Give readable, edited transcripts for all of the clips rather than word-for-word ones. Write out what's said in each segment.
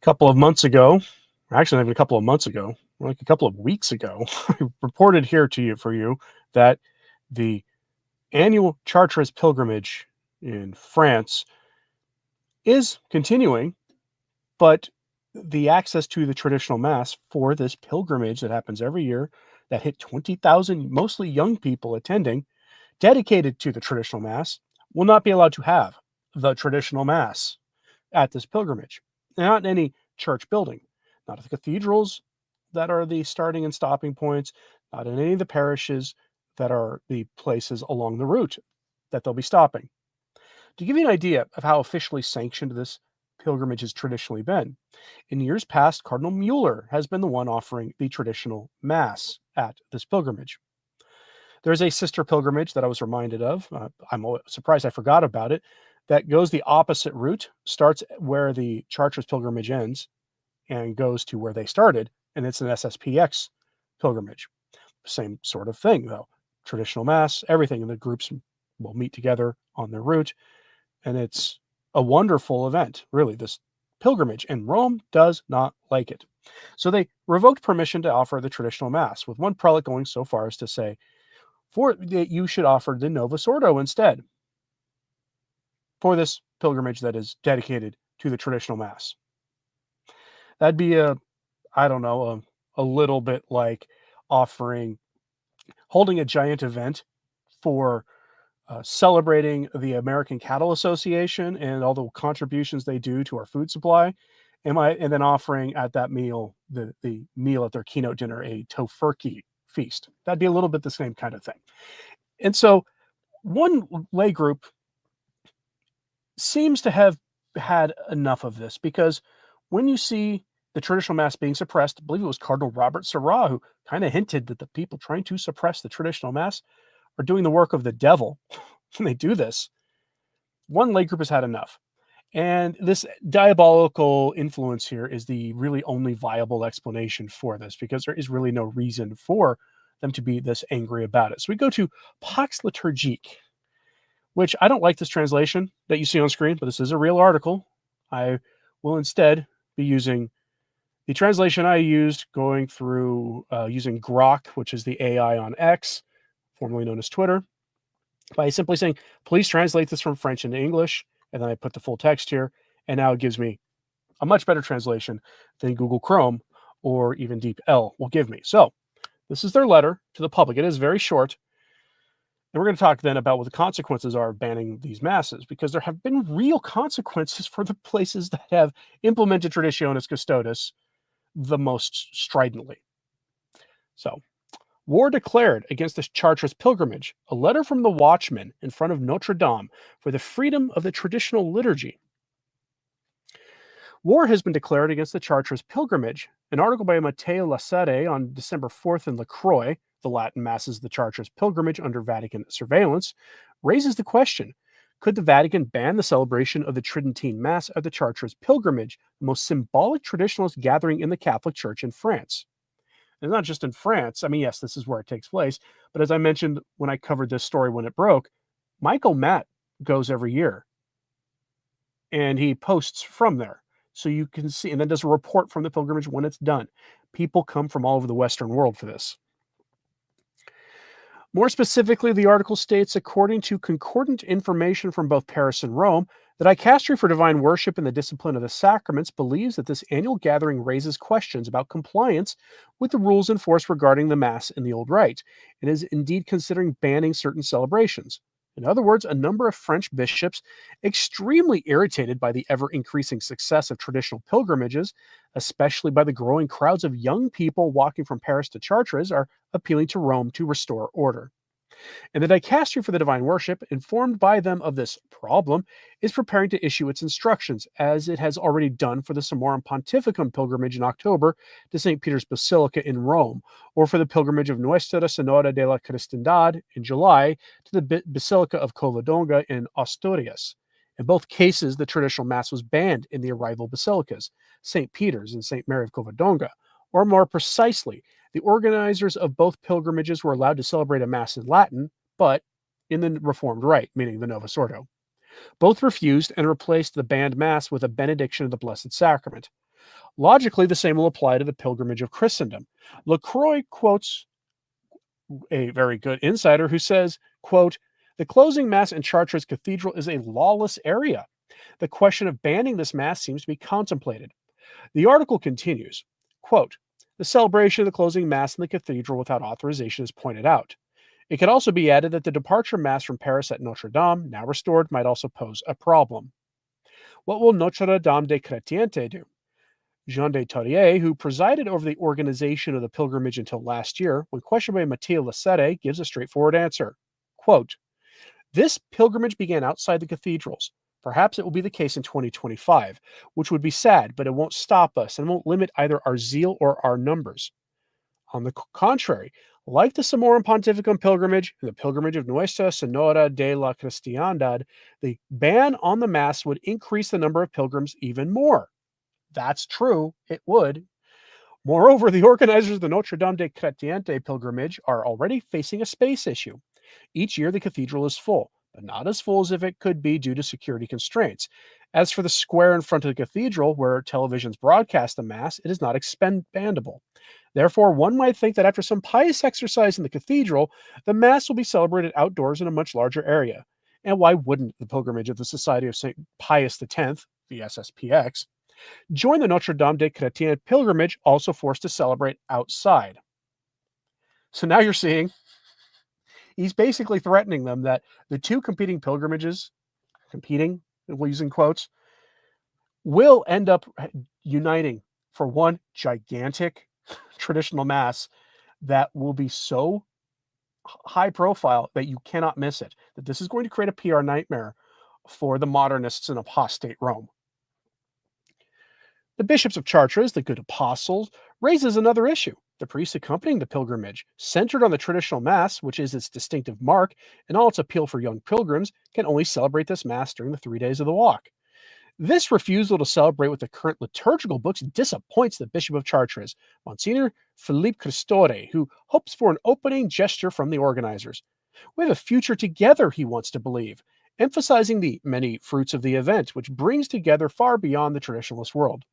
A couple of months ago, actually not even a couple of months ago, like a couple of weeks ago, I reported here to you for you that the annual Chartreuse pilgrimage in France is continuing, but the access to the traditional mass for this pilgrimage that happens every year that hit 20,000 mostly young people attending dedicated to the traditional mass will not be allowed to have the traditional mass at this pilgrimage. Not in any church building, not at the cathedrals that are the starting and stopping points, not in any of the parishes that are the places along the route that they'll be stopping. To give you an idea of how officially sanctioned this pilgrimage has traditionally been, in years past, Cardinal Mueller has been the one offering the traditional Mass at this pilgrimage. There's a sister pilgrimage that I was reminded of. I'm surprised I forgot about it. That goes the opposite route, starts where the Chartreuse pilgrimage ends and goes to where they started, and it's an SSPX pilgrimage. Same sort of thing, though. Traditional Mass, everything, and the groups will meet together on their route, and it's a wonderful event, really, this pilgrimage, and Rome does not like it. So they revoked permission to offer the traditional Mass, with one prelate going so far as to say, for that you should offer the Novus Ordo instead for this pilgrimage that is dedicated to the traditional Mass. That'd be I don't know, a little bit like holding a giant event for celebrating the American Cattle Association and all the contributions they do to our food supply, and then offering at that meal, the meal at their keynote dinner, a tofurkey feast. That'd be a little bit the same kind of thing. And so one lay group seems to have had enough of this, because when you see the traditional mass being suppressed, I believe it was Cardinal Robert Sarah who kind of hinted that the people trying to suppress the traditional mass are doing the work of the devil when they do this. One lay group has had enough. And this diabolical influence here is the really only viable explanation for this, because there is really no reason for them to be this angry about it. So we go to Pax Liturgique, which I don't like this translation that you see on screen, but this is a real article. I will instead be using the translation I used going through using Grok, which is the AI on X, formerly known as Twitter, by simply saying, please translate this from French into English. And then I put the full text here. And now it gives me a much better translation than Google Chrome or even DeepL will give me. So this is their letter to the public. It is very short. And we're going to talk then about what the consequences are of banning these masses, because there have been real consequences for the places that have implemented Traditionis Custodes the most stridently. So, war declared against the Chartreuse pilgrimage, a letter from the watchman in front of Notre Dame for the freedom of the traditional liturgy. War has been declared against the Chartreuse pilgrimage. An article by Matteo Lassetti on December 4th in La Croix, the Latin Masses of the Chartreuse pilgrimage under Vatican surveillance, raises the question, could the Vatican ban the celebration of the Tridentine Mass at the Chartreuse pilgrimage, the most symbolic traditionalist gathering in the Catholic Church in France? And not just in France. I mean, yes, this is where it takes place. But as I mentioned when I covered this story when it broke, Michael Matt goes every year and he posts from there. So you can see, and then does a report from the pilgrimage when it's done. People come from all over the Western world for this. More specifically, the article states, according to concordant information from both Paris and Rome, the Dicastery for Divine Worship and the Discipline of the Sacraments believes that this annual gathering raises questions about compliance with the rules enforced regarding the Mass in the Old Rite, and is indeed considering banning certain celebrations. In other words, a number of French bishops, extremely irritated by the ever-increasing success of traditional pilgrimages, especially by the growing crowds of young people walking from Paris to Chartres, are appealing to Rome to restore order. And the Dicastery for the Divine Worship, informed by them of this problem, is preparing to issue its instructions, as it has already done for the Summorum Pontificum pilgrimage in October to St. Peter's Basilica in Rome, or for the pilgrimage of Nuestra Senora de la Cristandad in July to the Basilica of Covadonga in Asturias. In both cases, the traditional Mass was banned in the arrival basilicas, St. Peter's and St. Mary of Covadonga, or more precisely, the organizers of both pilgrimages were allowed to celebrate a Mass in Latin, but in the Reformed Rite, meaning the Novus Ordo. Both refused and replaced the banned Mass with a benediction of the Blessed Sacrament. Logically, the same will apply to the pilgrimage of Christendom. LaCroix quotes a very good insider who says, quote, the closing mass in Chartres Cathedral is a lawless area. The question of banning this mass seems to be contemplated. The article continues, quote, the celebration of the closing mass in the cathedral without authorization is pointed out. It could also be added that the departure mass from Paris at Notre Dame, now restored, might also pose a problem. What will Notre Dame des Chrétiens do? Jean de Taurier, who presided over the organization of the pilgrimage until last year, when questioned by Matthieu Lasserre, gives a straightforward answer. Quote, this pilgrimage began outside the cathedrals. Perhaps it will be the case in 2025, which would be sad, but it won't stop us and won't limit either our zeal or our numbers. On the contrary, like the Summorum Pontificum pilgrimage and the pilgrimage of Nuestra Señora de la Cristiandad, the ban on the Mass would increase the number of pilgrims even more. That's true, it would. Moreover, the organizers of the Notre Dame des Chrétiens pilgrimage are already facing a space issue. Each year, the cathedral is full, but not as full as if it could be due to security constraints. As for the square in front of the cathedral, where televisions broadcast the Mass, it is not expandable. Therefore, one might think that after some pious exercise in the cathedral, the Mass will be celebrated outdoors in a much larger area. And why wouldn't the pilgrimage of the Society of St. Pius X, the SSPX, join the Notre Dame des Chrétiens pilgrimage, also forced to celebrate outside? So now you're seeing he's basically threatening them that the two competing pilgrimages, competing, using quotes, will end up uniting for one gigantic traditional mass that will be so high profile that you cannot miss it. That this is going to create a PR nightmare for the modernists in apostate Rome. The bishops of Chartres, the good apostles, raises another issue. The priests accompanying the pilgrimage, centered on the traditional Mass, which is its distinctive mark, and all its appeal for young pilgrims, can only celebrate this Mass during the 3 days of the walk. This refusal to celebrate with the current liturgical books disappoints the Bishop of Chartres, Monsignor Philippe Cristore, who hopes for an opening gesture from the organizers. We have a future together, he wants to believe, emphasizing the many fruits of the event, which brings together far beyond the traditionalist world.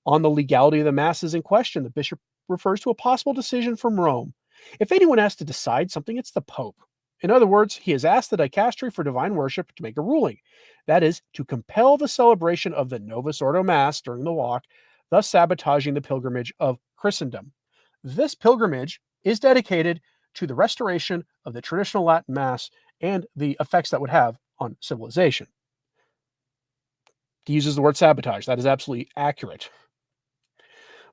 On the legality of the masses in question, the bishop refers to a possible decision from Rome. If anyone has to decide something, it's the Pope. In other words, he has asked the Dicastery for Divine Worship to make a ruling. That is, to compel the celebration of the Novus Ordo Mass during the walk, thus sabotaging the pilgrimage of Christendom. This pilgrimage is dedicated to the restoration of the traditional Latin Mass and the effects that would have on civilization. He uses the word sabotage. That is absolutely accurate.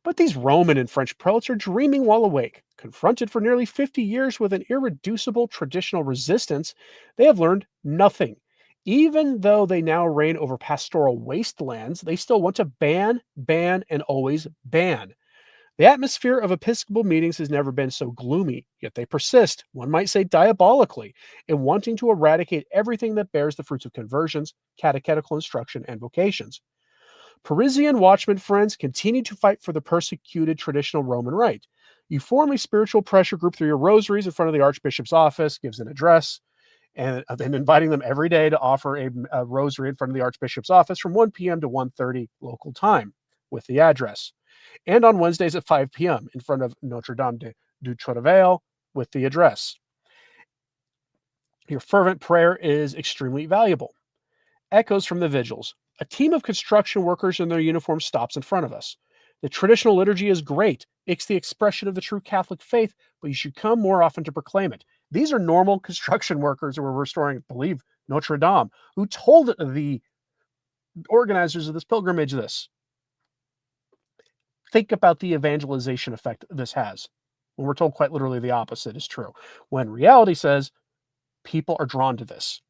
But these Roman and French prelates are dreaming while awake. Confronted for nearly 50 years with an irreducible traditional resistance, they have learned nothing. Even though they now reign over pastoral wastelands, they still want to ban, and always ban. The atmosphere of episcopal meetings has never been so gloomy, yet they persist, one might say diabolically, in wanting to eradicate everything that bears the fruits of conversions, catechetical instruction, and vocations. Parisian watchmen friends continue to fight for the persecuted traditional Roman rite. You form a spiritual pressure group through your rosaries in front of the Archbishop's office, gives an address, and then inviting them every day to offer a rosary in front of the Archbishop's office from 1 p.m. to 1:30 local time with the address. And on Wednesdays at 5 p.m. in front of Notre Dame du Travail with the address. Your fervent prayer is extremely valuable. Echoes from the vigils. A team of construction workers in their uniform stops in front of us. The traditional liturgy is great. It's the expression of the true Catholic faith, but you should come more often to proclaim it. These are normal construction workers who were restoring, I believe, Notre Dame, who told the organizers of this pilgrimage this. Think about the evangelization effect this has. When we're told quite literally the opposite is true. When reality says people are drawn to this.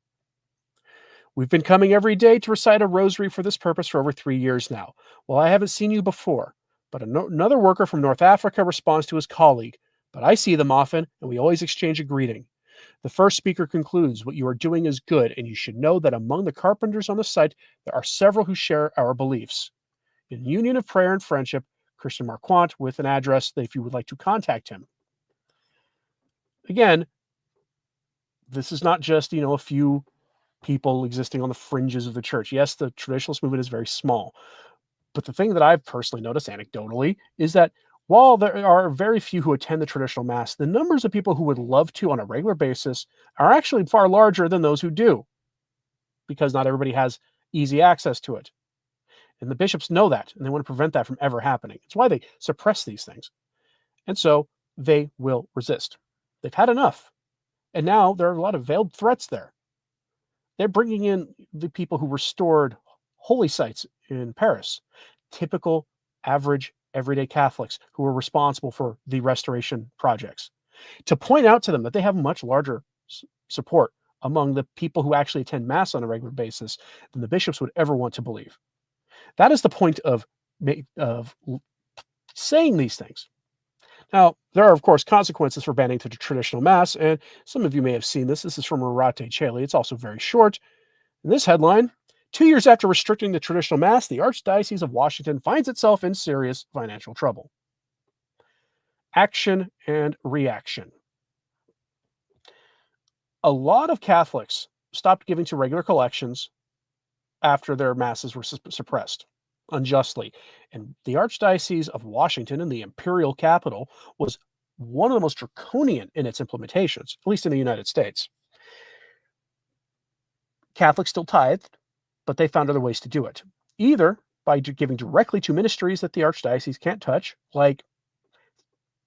We've been coming every day to recite a rosary for this purpose for over 3 years now. Well, I haven't seen you before, but another worker from North Africa responds to his colleague. But I see them often, and we always exchange a greeting. The first speaker concludes, what you are doing is good, and you should know that among the carpenters on the site, there are several who share our beliefs. In union of prayer and friendship, Christian Marquand, with an address that if you would like to contact him. Again, this is not just, a few people existing on the fringes of the church. Yes, the traditionalist movement is very small, But the thing that I've personally noticed anecdotally is that while there are very few who attend the traditional mass, the numbers of people who would love to on a regular basis are actually far larger than those who do, because not everybody has easy access to it. And the bishops know that, and they want to prevent that from ever happening. It's why they suppress these things. And so they will resist. They've had enough. And now there are a lot of veiled threats there. They're bringing in the people who restored holy sites in Paris, typical, average, everyday Catholics who were responsible for the restoration projects, to point out to them that they have much larger support among the people who actually attend Mass on a regular basis than the bishops would ever want to believe. That is the point of saying these things. Now, there are, of course, consequences for banning the traditional Mass, and some of you may have seen this. This is from Rorate Caeli. It's also very short. In this headline, 2 years after restricting the traditional Mass, the Archdiocese of Washington finds itself in serious financial trouble. Action and reaction. A lot of Catholics stopped giving to regular collections after their masses were suppressed unjustly. And the Archdiocese of Washington, in the imperial capital, was one of the most draconian in its implementations, at least in the United States. Catholics still tithed, but they found other ways to do it, either by giving directly to ministries that the Archdiocese can't touch, like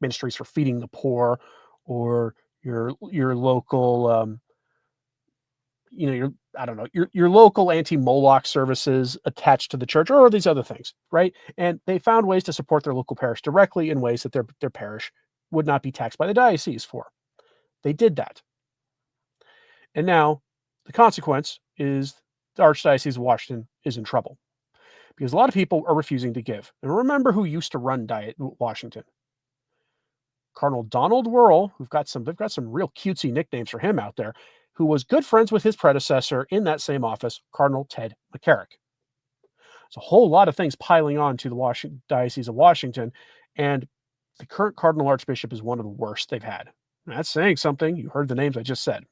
ministries for feeding the poor, or your local your local anti-Moloch services attached to the church, or these other things, right? And they found ways to support their local parish directly in ways that their parish would not be taxed by the diocese for. They did that. And now the consequence is the Archdiocese of Washington is in trouble because a lot of people are refusing to give. And remember who used to run Washington. Cardinal Donald Wuerl, they've got some real cutesy nicknames for him out there, who was good friends with his predecessor in that same office, Cardinal Ted McCarrick. There's a whole lot of things piling on to the Diocese of Washington, and the current Cardinal Archbishop is one of the worst they've had. And that's saying something. You heard the names I just said.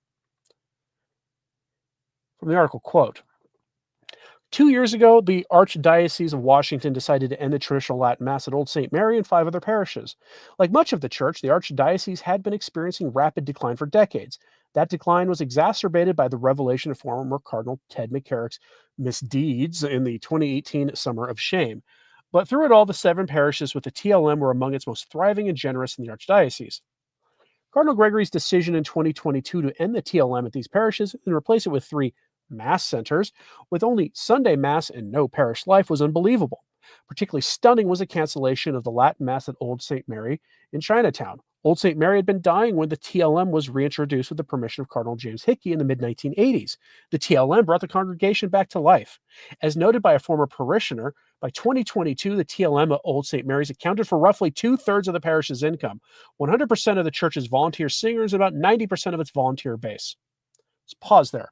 From the article, quote, 2 years ago, the Archdiocese of Washington decided to end the traditional Latin Mass at Old St. Mary and 5 other parishes. Like much of the church, the Archdiocese had been experiencing rapid decline for decades. That decline was exacerbated by the revelation of former Cardinal Ted McCarrick's misdeeds in the 2018 Summer of Shame. But through it all, the 7 parishes with the TLM were among its most thriving and generous in the Archdiocese. Cardinal Gregory's decision in 2022 to end the TLM at these parishes and replace it with 3 Mass centers with only Sunday Mass and no parish life was unbelievable. Particularly stunning was the cancellation of the Latin Mass at Old St. Mary in Chinatown. Old St. Mary had been dying when the TLM was reintroduced with the permission of Cardinal James Hickey in the mid-1980s. The TLM brought the congregation back to life. As noted by a former parishioner, by 2022, the TLM at Old St. Mary's accounted for roughly 2/3 of the parish's income, 100% of the church's volunteer singers, and about 90% of its volunteer base. Let's pause there.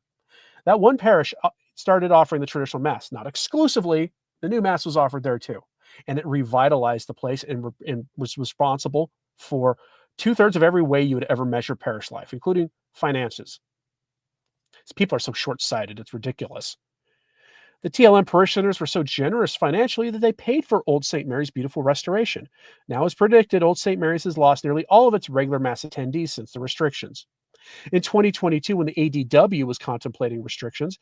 That one parish started offering the traditional Mass, not exclusively. The new Mass was offered there too. And it revitalized the place and was responsible for 2/3 of every way you would ever measure parish life, including finances. These people are so short-sighted, it's ridiculous. The TLM parishioners were so generous financially that they paid for Old St. Mary's beautiful restoration. Now, as predicted, Old St. Mary's has lost nearly all of its regular Mass attendees since the restrictions. In 2022, when the ADW was contemplating restrictions,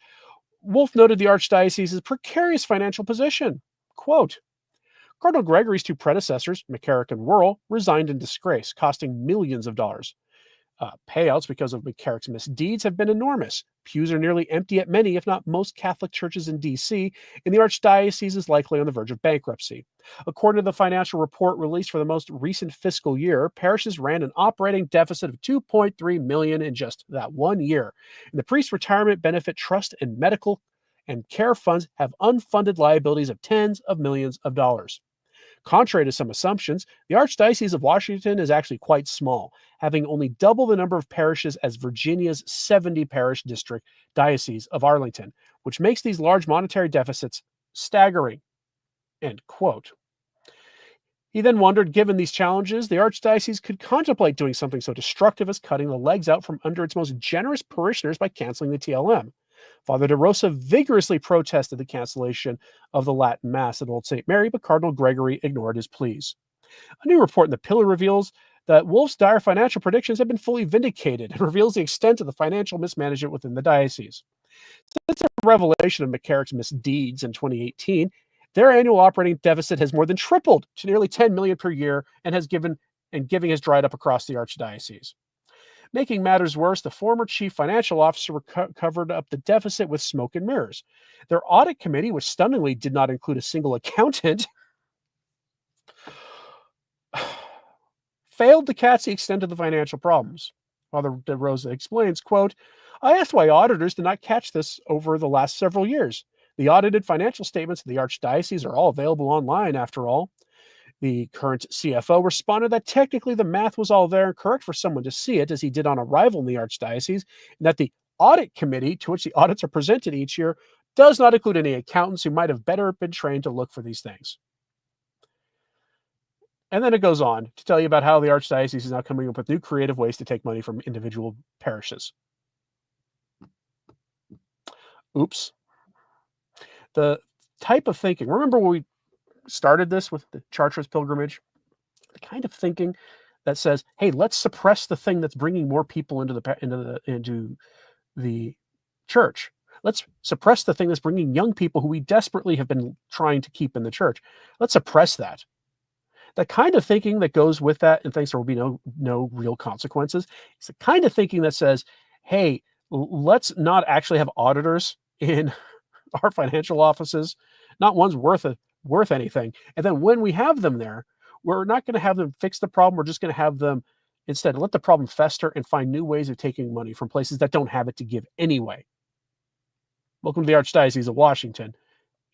Wolf noted the Archdiocese's precarious financial position. Quote, Cardinal Gregory's 2 predecessors, McCarrick and Wuerl, resigned in disgrace, costing millions of dollars. Payouts because of McCarrick's misdeeds have been enormous. Pews are nearly empty at many, if not most, Catholic churches in D.C., and the Archdiocese is likely on the verge of bankruptcy. According to the financial report released for the most recent fiscal year, parishes ran an operating deficit of $2.3 million in just that 1 year. And the Priest Retirement Benefit Trust and medical and care funds have unfunded liabilities of tens of millions of dollars. Contrary to some assumptions, the Archdiocese of Washington is actually quite small, having only double the number of parishes as Virginia's 70-parish district Diocese of Arlington, which makes these large monetary deficits staggering. End quote. He then wondered, given these challenges, the Archdiocese could contemplate doing something so destructive as cutting the legs out from under its most generous parishioners by canceling the TLM. Father de Rosa vigorously protested the cancellation of the Latin Mass at Old St. Mary, but Cardinal Gregory ignored his pleas. A new report in the Pillar reveals that Wolf's dire financial predictions have been fully vindicated and reveals the extent of the financial mismanagement within the diocese. Since the revelation of McCarrick's misdeeds in 2018, their annual operating deficit has more than tripled to nearly 10 million per year and giving has dried up across the archdiocese. Making matters worse, the former chief financial officer covered up the deficit with smoke and mirrors. Their audit committee, which stunningly did not include a single accountant, failed to catch the extent of the financial problems. Father de Rosa explains, quote, I asked why auditors did not catch this over the last several years. The audited financial statements of the archdiocese are all available online, after all. The current CFO responded that technically the math was all there and correct for someone to see it, as he did on arrival in the archdiocese, and that the audit committee, to which the audits are presented each year, does not include any accountants who might have better been trained to look for these things. And then it goes on to tell you about how the archdiocese is now coming up with new creative ways to take money from individual parishes. Oops. The type of thinking, remember when we started this with the Chartrist pilgrimage? The kind of thinking that says, hey, let's suppress the thing that's bringing more people into the church. Let's suppress the thing that's bringing young people who we desperately have been trying to keep in the church. Let's suppress that. The kind of thinking that goes with that and thinks there will be no real consequences. It's the kind of thinking that says, hey, let's not actually have auditors in our financial offices, not one's worth anything. And then when we have them there, we're not going to have them fix the problem. We're just going to have them instead let the problem fester and find new ways of taking money from places that don't have it to give anyway. Welcome to the Archdiocese of Washington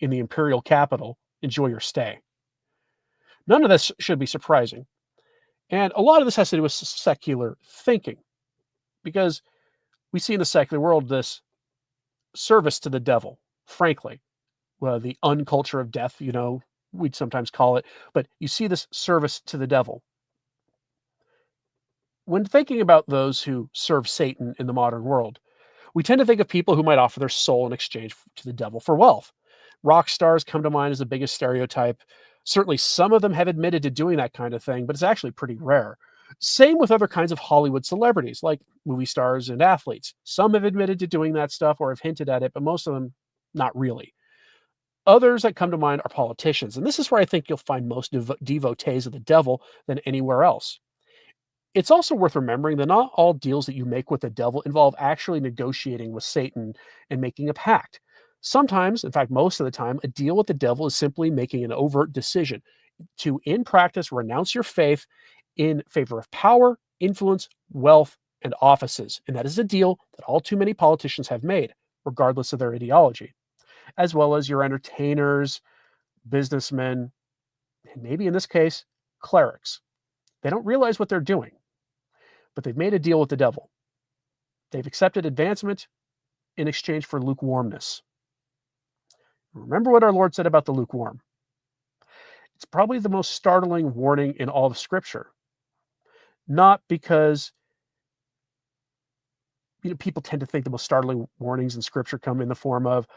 in the imperial capital. Enjoy your stay. None of this should be surprising. And a lot of this has to do with secular thinking, because we see in the secular world this service to the devil, frankly. Well, the unculture of death, we'd sometimes call it, but you see this service to the devil. When thinking about those who serve Satan in the modern world, we tend to think of people who might offer their soul in exchange to the devil for wealth. Rock stars come to mind as the biggest stereotype. Certainly some of them have admitted to doing that kind of thing, but it's actually pretty rare. Same with other kinds of Hollywood celebrities, like movie stars and athletes. Some have admitted to doing that stuff or have hinted at it, but most of them not really. Others that come to mind are politicians, and this is where I think you'll find most devotees of the devil than anywhere else. It's also worth remembering that not all deals that you make with the devil involve actually negotiating with Satan and making a pact. Sometimes, in fact, most of the time, a deal with the devil is simply making an overt decision to, in practice, renounce your faith in favor of power, influence, wealth, and offices. And that is a deal that all too many politicians have made, regardless of their ideology, as well as your entertainers, businessmen, and maybe in this case, clerics. They don't realize what they're doing, but they've made a deal with the devil. They've accepted advancement in exchange for lukewarmness. Remember what our Lord said about the lukewarm. It's probably the most startling warning in all of Scripture. Not because people tend to think the most startling warnings in Scripture come in the form of,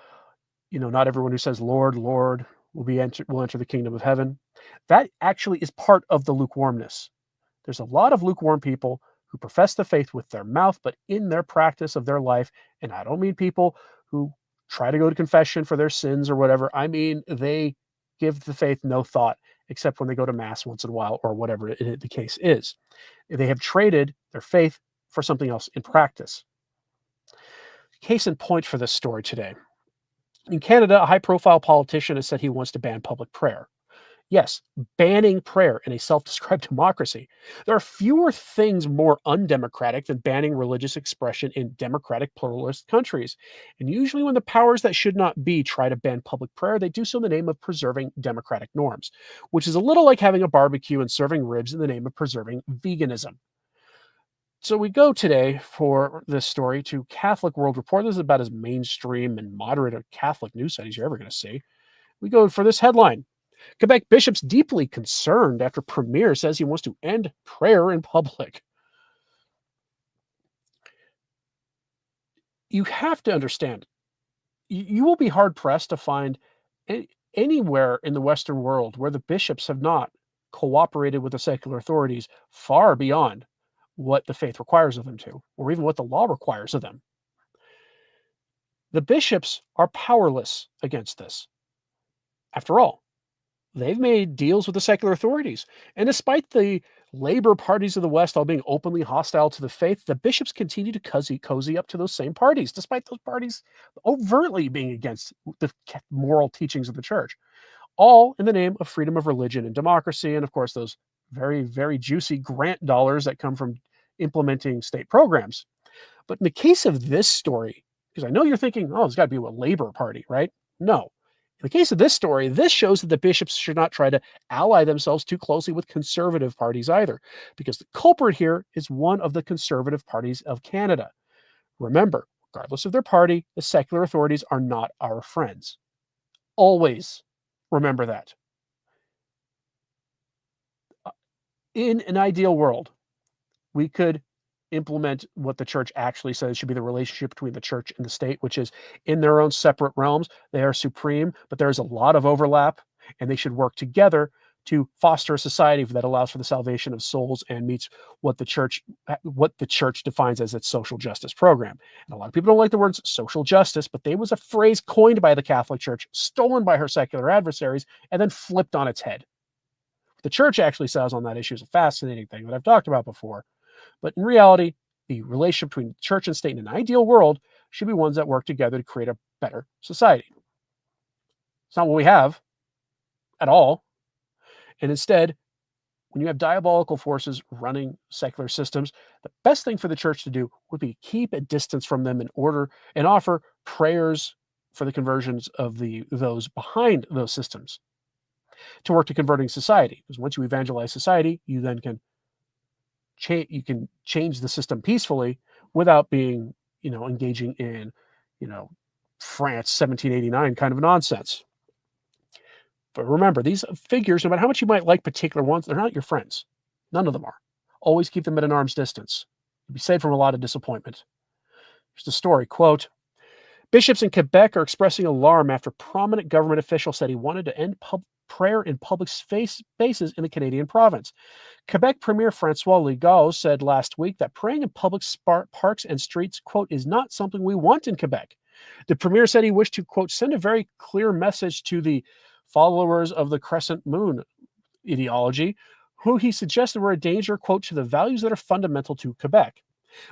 not everyone who says, Lord, Lord, will enter the kingdom of heaven. That actually is part of the lukewarmness. There's a lot of lukewarm people who profess the faith with their mouth, but in their practice of their life, and I don't mean people who try to go to confession for their sins or whatever. I mean, they give the faith no thought, except when they go to mass once in a while or whatever the case is. They have traded their faith for something else in practice. Case in point for this story today. In Canada, a high-profile politician has said he wants to ban public prayer. Yes, banning prayer in a self-described democracy. There are fewer things more undemocratic than banning religious expression in democratic pluralist countries. And usually when the powers that should not be try to ban public prayer, they do so in the name of preserving democratic norms, which is a little like having a barbecue and serving ribs in the name of preserving veganism. So we go today for this story to Catholic World Report. This is about as mainstream and moderate a Catholic news site as you're ever going to see. We go for this headline. Quebec bishop's deeply concerned after premier says he wants to end prayer in public. You have to understand, You will be hard pressed to find anywhere in the Western world where the bishops have not cooperated with the secular authorities far beyond what the faith requires of them to, or even what the law requires of them. The bishops are powerless against this. After all, they've made deals with the secular authorities. And despite the labor parties of the West all being openly hostile to the faith, the bishops continue to cozy up to those same parties, despite those parties overtly being against the moral teachings of the church, all in the name of freedom of religion and democracy. And of course, those very, very juicy grant dollars that come from implementing state programs. But in the case of this story, because I know you're thinking, oh, it's got to be a labor party, right? No. In the case of this story, this shows that the bishops should not try to ally themselves too closely with conservative parties either, because the culprit here is one of the conservative parties of Canada. Remember, regardless of their party, the secular authorities are not our friends. Always remember that. In an ideal world, we could implement what the church actually says should be the relationship between the church and the state, which is in their own separate realms. They are supreme, but there's a lot of overlap, and they should work together to foster a society that allows for the salvation of souls and meets what the church defines as its social justice program. And a lot of people don't like the words social justice, but they was a phrase coined by the Catholic Church, stolen by her secular adversaries, and then flipped on its head. What the church actually says on that issue is a fascinating thing that I've talked about before. But in reality, the relationship between church and state in an ideal world should be ones that work together to create a better society. It's not what we have at all. And instead, when you have diabolical forces running secular systems, the best thing for the church to do would be keep a distance from them in order and offer prayers for the conversions of those behind those systems to work to converting society. Because once you evangelize society, you then can change the system peacefully without being, engaging in, France 1789 kind of nonsense. But remember, these figures, no matter how much you might like particular ones, they're not your friends. None of them are. Always keep them at an arm's distance. You'll be saved from a lot of disappointment. Here's the story, quote, bishops in Quebec are expressing alarm after prominent government official said he wanted to end prayer in public spaces in the Canadian province. Quebec Premier François Legault said last week that praying in public parks and streets, quote, is not something we want in Quebec. The Premier said he wished to, quote, send a very clear message to the followers of the crescent moon ideology, who he suggested were a danger, quote, to the values that are fundamental to Quebec.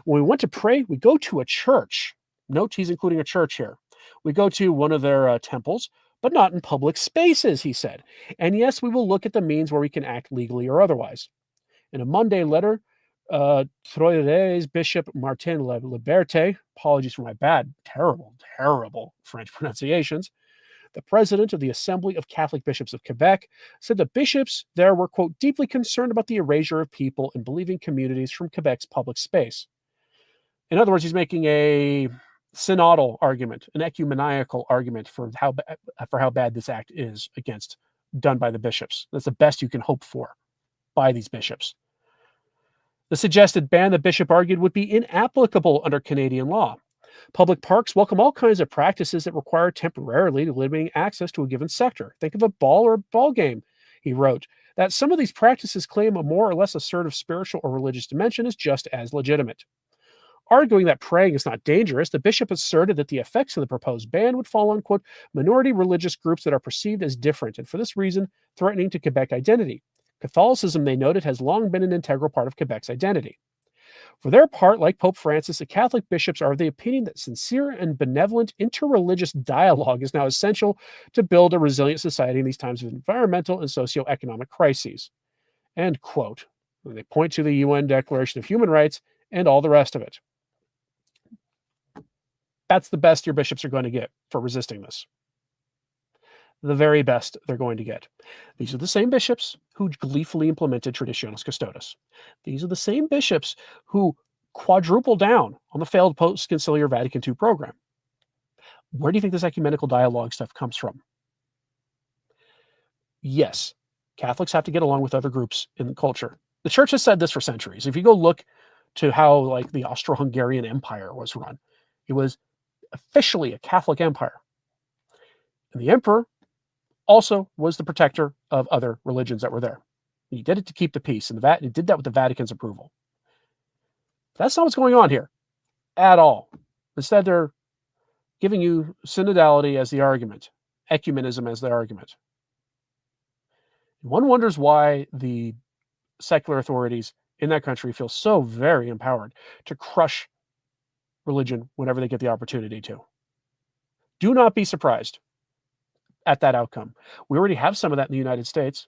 When we want to pray, we go to a church. Note he's including a church here. We go to one of their temples, but not in public spaces, he said. And yes, we will look at the means where we can act legally or otherwise. In a Monday letter, Troyes Bishop Martin Liberté, apologies for my terrible French pronunciations, the president of the Assembly of Catholic Bishops of Quebec, said the bishops there were, quote, deeply concerned about the erasure of people and believing communities from Quebec's public space. In other words, he's making a synodal argument, an ecumenical argument for how bad this act is done by the bishops. That's the best you can hope for by these bishops. The suggested ban, the bishop argued, would be inapplicable under Canadian law. Public parks welcome all kinds of practices that require temporarily limiting access to a given sector. Think of a ball game, he wrote. That some of these practices claim a more or less assertive spiritual or religious dimension is just as legitimate. Arguing that praying is not dangerous, the bishop asserted that the effects of the proposed ban would fall on, quote, minority religious groups that are perceived as different and for this reason threatening to Quebec identity. Catholicism, they noted, has long been an integral part of Quebec's identity. For their part, like Pope Francis, the Catholic bishops are of the opinion that sincere and benevolent interreligious dialogue is now essential to build a resilient society in these times of environmental and socioeconomic crises. End quote. And they point to the UN Declaration of Human Rights and all the rest of it. That's the best your bishops are going to get for resisting this. The very best they're going to get. These are the same bishops who gleefully implemented Traditionis Custodes. These are the same bishops who quadruple down on the failed post-conciliar Vatican II program. Where do you think this ecumenical dialogue stuff comes from? Yes, Catholics have to get along with other groups in the culture. The church has said this for centuries. If you go look to how the Austro-Hungarian Empire was run, it was officially a Catholic empire. And the emperor also was the protector of other religions that were there. He did it to keep the peace, and he did that with the Vatican's approval. That's not what's going on here at all. Instead, they're giving you synodality as the argument, ecumenism as the argument. One wonders why the secular authorities in that country feel so very empowered to crush religion whenever they get the opportunity to. Do not be surprised at that outcome. We already have some of that in the United States.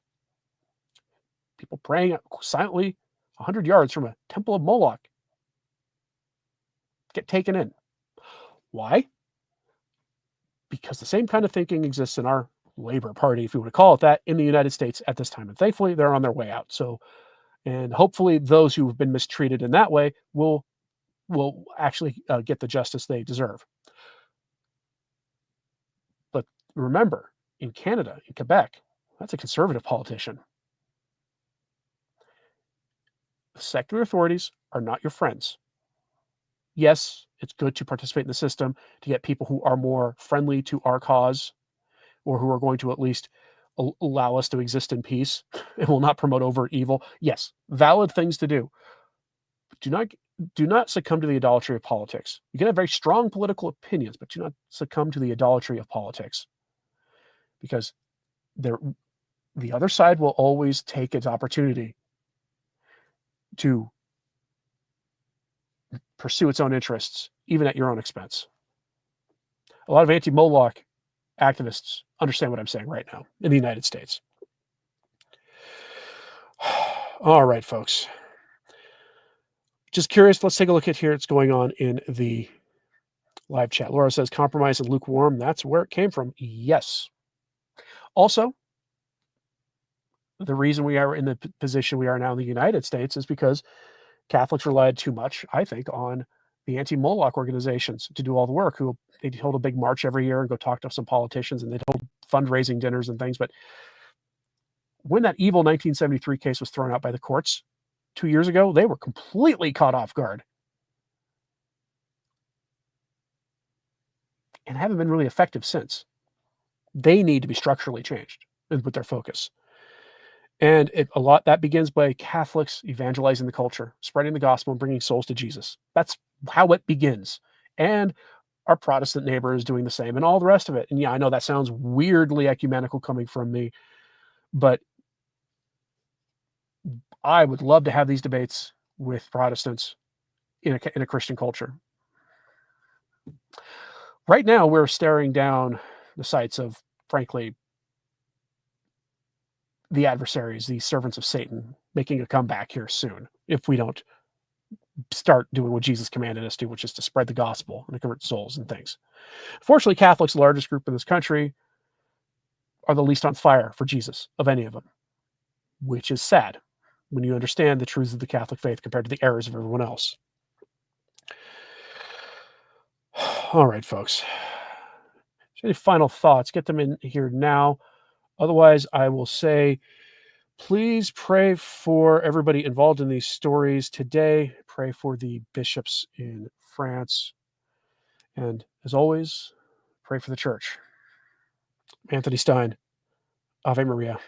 People praying silently 100 yards from a temple of Moloch get taken in. Why? Because the same kind of thinking exists in our Labor Party, if you want to call it that, in the United States at this time. And thankfully, they're on their way out. And hopefully those who have been mistreated in that way will actually get the justice they deserve. But remember, in Canada, in Quebec, that's a conservative politician. The secular authorities are not your friends. Yes, it's good to participate in the system to get people who are more friendly to our cause or who are going to at least allow us to exist in peace and will not promote overt evil. Yes, valid things to do. But do not succumb to the idolatry of politics. You can have very strong political opinions, but do not succumb to the idolatry of politics. Because the other side will always take its opportunity to pursue its own interests, even at your own expense. A lot of anti-Moloch activists understand what I'm saying right now in the United States. All right, folks. Just curious, let's take a look at here what's going on in the live chat. Laura says, compromise and lukewarm. That's where it came from. Yes. Also, the reason we are in the position we are now in the United States is because Catholics relied too much, I think, on the anti-Moloch organizations to do all the work. They'd hold a big march every year and go talk to some politicians, and they'd hold fundraising dinners and things. But when that evil 1973 case was thrown out by the courts 2 years ago, they were completely caught off guard and haven't been really effective since. They need to be structurally changed with their focus. And a lot that begins by Catholics evangelizing the culture, spreading the gospel, and bringing souls to Jesus. That's how it begins. And our Protestant neighbor is doing the same, and all the rest of it. And yeah, I know that sounds weirdly ecumenical coming from me, but I would love to have these debates with Protestants in a Christian culture. Right now, we're staring down the sights of, frankly, the adversaries, the servants of Satan, making a comeback here soon if we don't start doing what Jesus commanded us to, which is to spread the gospel and to convert souls and things. Fortunately, Catholics, the largest group in this country, are the least on fire for Jesus of any of them, which is sad when you understand the truths of the Catholic faith compared to the errors of everyone else. All right, folks. Any final thoughts? Get them in here now. Otherwise, I will say, please pray for everybody involved in these stories today. Pray for the bishops in France. And as always, pray for the church. Anthony Stine, Ave Maria.